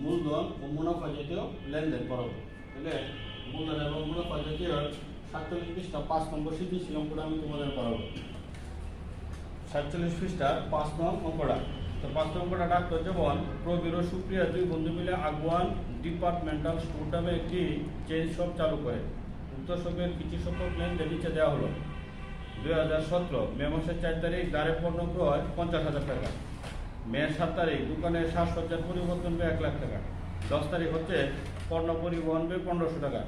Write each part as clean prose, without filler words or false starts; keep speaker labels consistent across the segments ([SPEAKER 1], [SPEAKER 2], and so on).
[SPEAKER 1] মূলধন ও মুনাফা জাতীয় লেনদেন করাবো। তাহলে মূলধন এবং মুনাফা জাতীয় 47 পৃষ্ঠা 5 নম্বর সৃজনশীল অঙ্কটা আমি তোমাদের করাবো। 47 পৃষ্ঠার 5 নং অঙ্কটা। তো 5 নং অঙ্কটা ডাক্তার যেমন প্রবীর ও সুপ্রিয়া দুই বন্ধু মিলে আগুয়ান ডিপার্টমেন্টাল স্টোর নামে একটি চেইন শপ চালু করে। উক্ত শপের কিছু সংখ্যক লেনদেন নিচে দেওয়া হলো। 2017 মে মাসের 4 তারিখ গাড়ি পণ্য ক্রয় 50,000 টাকা। মে 7 তারিখ দোকানের সাজসজ্জার পরিবর্তন ব্যয় 1 লাখ টাকা। 10 তারিখ হচ্ছে পণ্য পরিবহন ব্যয় 1500 টাকা।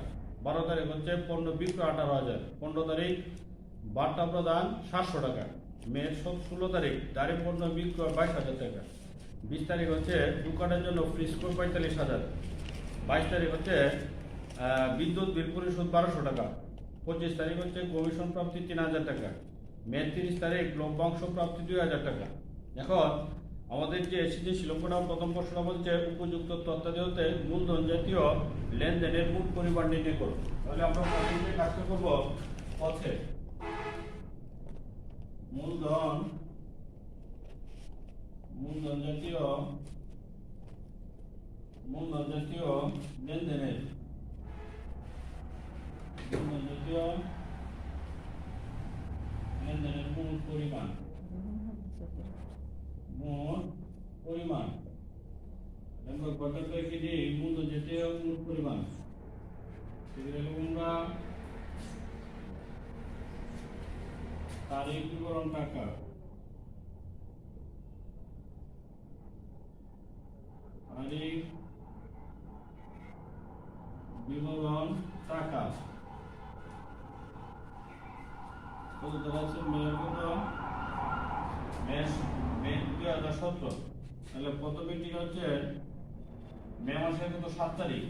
[SPEAKER 1] 12 তারিখ হচ্ছে পণ্য বিক্রয় 18,000। 15 তারিখ বার্তা প্রদান 700 টাকা। মে 16 তারিখ গাড়ি পণ্য বিক্রয় 22,000 টাকা। 20 তারিখ হচ্ছে দোকানের জন্য ফ্রিজ ক্রয় 45,000। 22 তারিখ হচ্ছে বিদ্যুৎ বিল পরিশোধ 1200 টাকা। 25 তারিখ হচ্ছে কমিশন প্রাপ্তি 3,000 টাকা। মে 30 তারিখ লভ্যাংশ প্রাপ্তি 2,000 টাকা। এখন আমাদের যে সৃজনশীল অঙ্কটা প্রথম প্রশ্ন বলছে উপযুক্ত তথ্যাদি হতে মূলধন জাতীয় লেনদেনের মোট পরিমাণ নির্ণয় করো। তাহলে আমরা প্রথমে কাজটা করব পথে মূলধন জাতীয় লেনদেনের মোট পরিমাণ আমরা গঠন করে কি দিই মূলধন জাতীয় মোট পরিমাণ। সেগুলো আমরা তারিখ বিবরণ টাকা, তারিখ বিবরণ টাকা কত ধরা আছে মেয়ের কত মে 2017। তাহলে প্রথম মিটিং হচ্ছে মে মাসের কত 7 তারিখ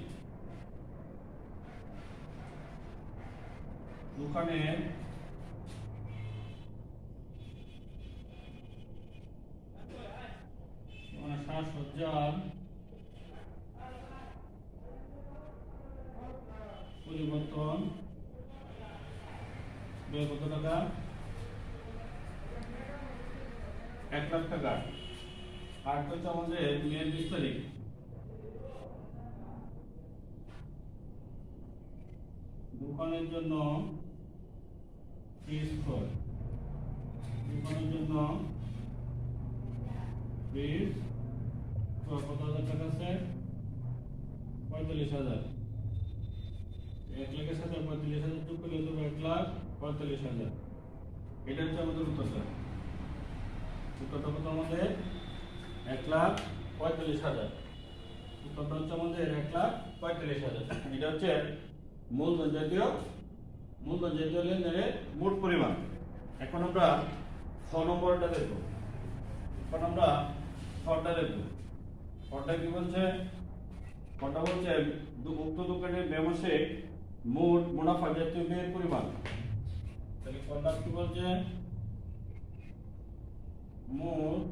[SPEAKER 1] দোকানে সাজসজ্জার পরিবর্তন ব্যয় কত টাকা 1 লাখ টাকা। আর হচ্ছে আমাদের মে 20 তারিখ দোকানের জন্য ফ্রিজ ক্রয়, ফ্রিজ কত হাজার টাকা আছে 45,000। 1 লাখের সাথে 45,000 যোগ করলে তো 1,45,000। এটা হচ্ছে আমাদের উত্তরটা। উত্তরটা কত আমাদের 1,45,000। উত্তরটা হচ্ছে আমাদের 1,45,000। এটা হচ্ছে মূলধন জাতীয় লেনদেনের মোট পরিমাণ। এখন আমরা 6 নম্বরটা দেখব। ছটা কি বলছে? ছটা বলছে উক্ত দোকানের মে মাসে মোট মুনাফা জাতীয় ব্যয়ের পরিমাণ। তাহলে ছটা কি বলছে? মোট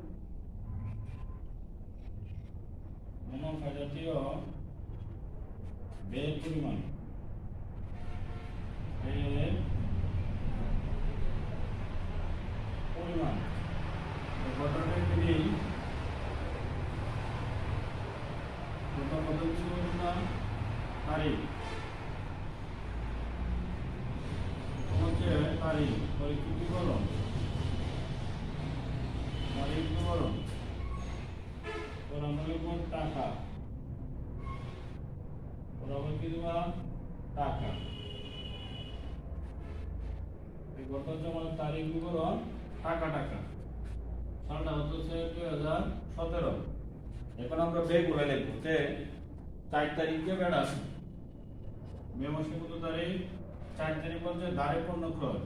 [SPEAKER 1] মুনাফা জাতীয় ব্যয়ের পরিমাণ। ঘটনাটা কি নেই তারিখ হচ্ছে তারিখ বিবরণ টাকা কি দেবা টাকা। গত হচ্ছে আমাদের তারিখ বিবরণ টাকা সালটা হচ্ছে 2017। এখন আমরা ব্যয়গুলো লিখবো যে 4 তারিখে বেড়া মে মাসের কত তারিখ 4 তারিখ বলছে দাঁড়ে পণ্য ক্রয়,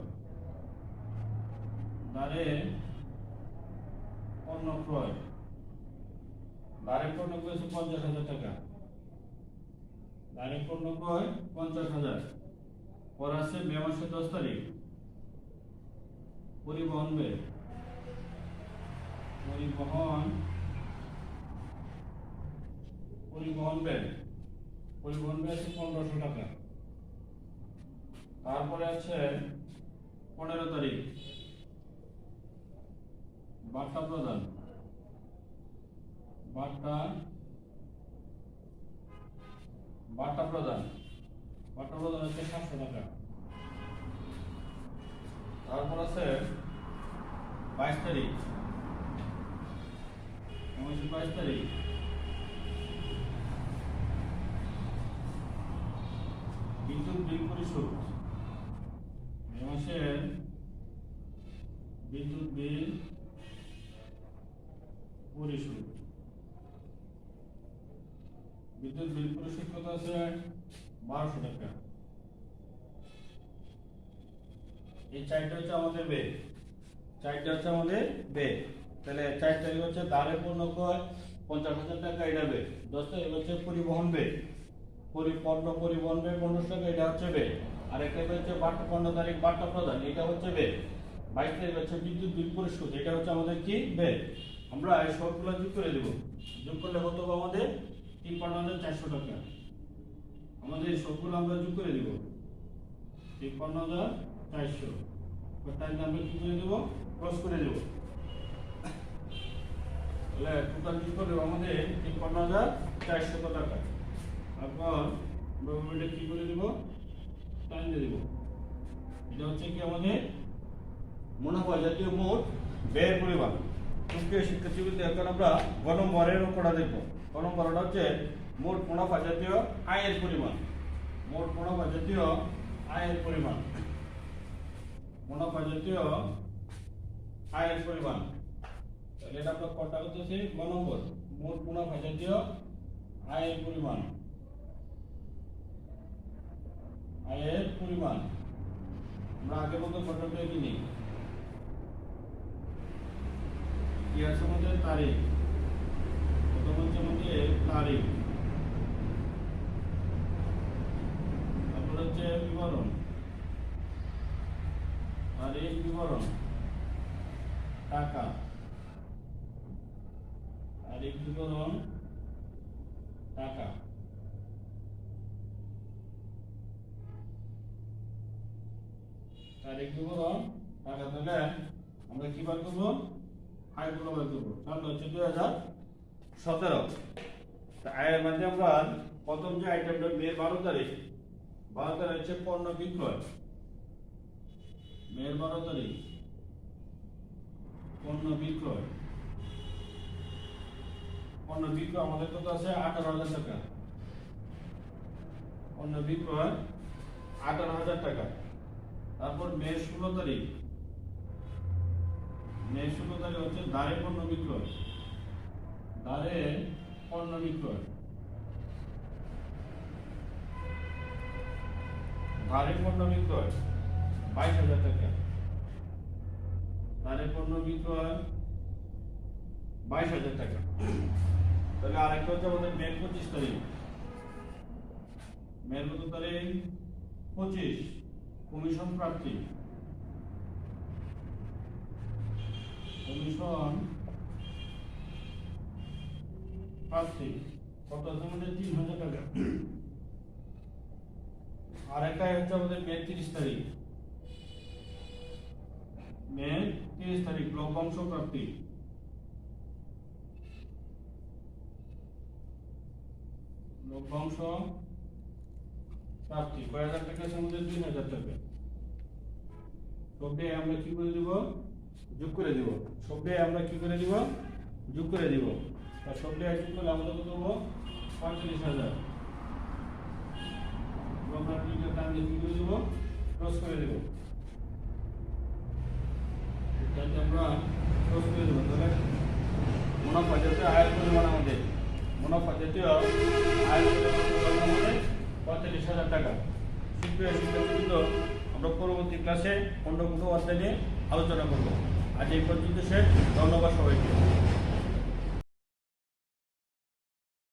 [SPEAKER 1] দাঁড়ে পণ্য ক্রয় 50,000 টাকা। দাঁড়ে পণ্য ক্রয় 50,000। পর আছে মে মাসের 10 তারিখ পরিবহন ব্যয়, পরিবহন ব্যয় আছে 1500 টাকা। তারপরে আছে 15 তারিখ বার্তা বার্তা প্রদান হচ্ছে 700 টাকা। তারপর আছে 22 তারিখ, 22 তারিখ বিদ্যুৎ বিল পরিশোধ। এই মাসের বিদ্যুৎ বিল পরিশোধ, কত আছে? 1200 টাকা। এই চারটা হচ্ছে আমাদের ব্যয়, তাহলে 4 তারিখ হচ্ছে দাঁড়ে পণ্য ক্রয় 50,000 টাকা, এটা ব্যয়। 10 তারিখ হচ্ছে পরিবহন ব্যয়, পরিবহন ব্যয় 1500 টাকা, এটা হচ্ছে ব্যয়। আর একটা হচ্ছে 15 তারিখ বার্তা প্রদান, এটা হচ্ছে ব্যয়। 22 তারিখ হচ্ছে বিদ্যুৎ বিল পরিশোধ, এটা হচ্ছে আমাদের কি? ব্যয়। আমরা এই সবগুলো যোগ করে দেব, যোগ করলে কত হবে আমাদের? 53,400 টাকা। আমাদের সবগুলো আমরা যোগ করে দেব 53,400। তাই আমরা কি করে দেব? ক্রস করে দেব। তাহলে টোটাল যোগ করে আমাদের 53,400 টাকা। তারপর আমরা কি করে দেব? টাইম দিয়ে দেব। এটা হচ্ছে কি আমাদের মুনাফা জাতীয় মোট ব্যয়ের পরিমাণ। সুপ্রিয় শিক্ষার্থীবৃন্দ, এখন আমরা গ নম্বরের অঙ্কটা দেখব। গ নম্বরটা হচ্ছে মোট মুনাফা জাতীয় আয়ের পরিমাণ। মুনাফা জাতীয় আয়ের পরিমাণ। তাহলে এটা আমরা কটা করতেছি? গ নম্বর, মোট মুনাফা জাতীয় আয়ের পরিমাণ। আমরা আগের মতো কটাকে কিনি, কি আছে আমাদের? তারিখ। প্রথম হচ্ছে আমাদের তারিখ, তারপর হচ্ছে বিবরণ, তারিখ বিবরণ, টাকা, তারিখ বিবরণ, টাকা। তারিখ বিবরণ, টাকা। তাহলে আমরা কি বার করবো? আয়গুলো বার করবো। তাহলে হচ্ছে 2017। আয়ের মধ্যে আমরা প্রথম যে আইটেমটা মেয়ের 12 তারিখ হচ্ছে পণ্য বিক্রয়। মেয়ের 12 তারিখ পণ্য বিক্রয় আমাদের কত আছে? 18,000 টাকা। পণ্য বিক্রয় 18,000 টাকা। তারপর মেয়ের 16 তারিখ হচ্ছে দাঁড়ে পণ্য বিক্রয়। দাঁড়ে পণ্য বিক্রয় 22,000 টাকা। দাঁড়ে পণ্য বিক্রয় 22,000 টাকা। তাহলে আরেকটা হচ্ছে আমাদের মেয়ের 25 তারিখ। মেয়ের কত তারিখ? 25। কমিশন প্রাপ্তি। কত আছে আমাদের? 3,000 টাকা। আর একটা হচ্ছে আমাদের মে 30 তারিখ। লভ্যাংশ প্রাপ্তি। কয় হাজার টাকা আছে আমাদের? 2,000 টাকা। সবটাই আমরা কি করে দিব? যোগ করে দিব। আর সবটাই যোগ করলে আমাদের কত হবো? 45,000। আমরা কি করে দিব? ক্রস করে দেব। আমরা ক্রস করে দেব। তাহলে মুনাফা জাতীয় আয়ের পরিমাণ আমাদের 45,000 টাকা। সুপ্রিয় শিক্ষার্থীবৃন্দ, আমরা পরবর্তী ক্লাসে অন্য কোনো অধ্যায় নিয়ে আলোচনা করব। আজ এই পর্যন্ত শেষ। ধন্যবাদ সবাইকে।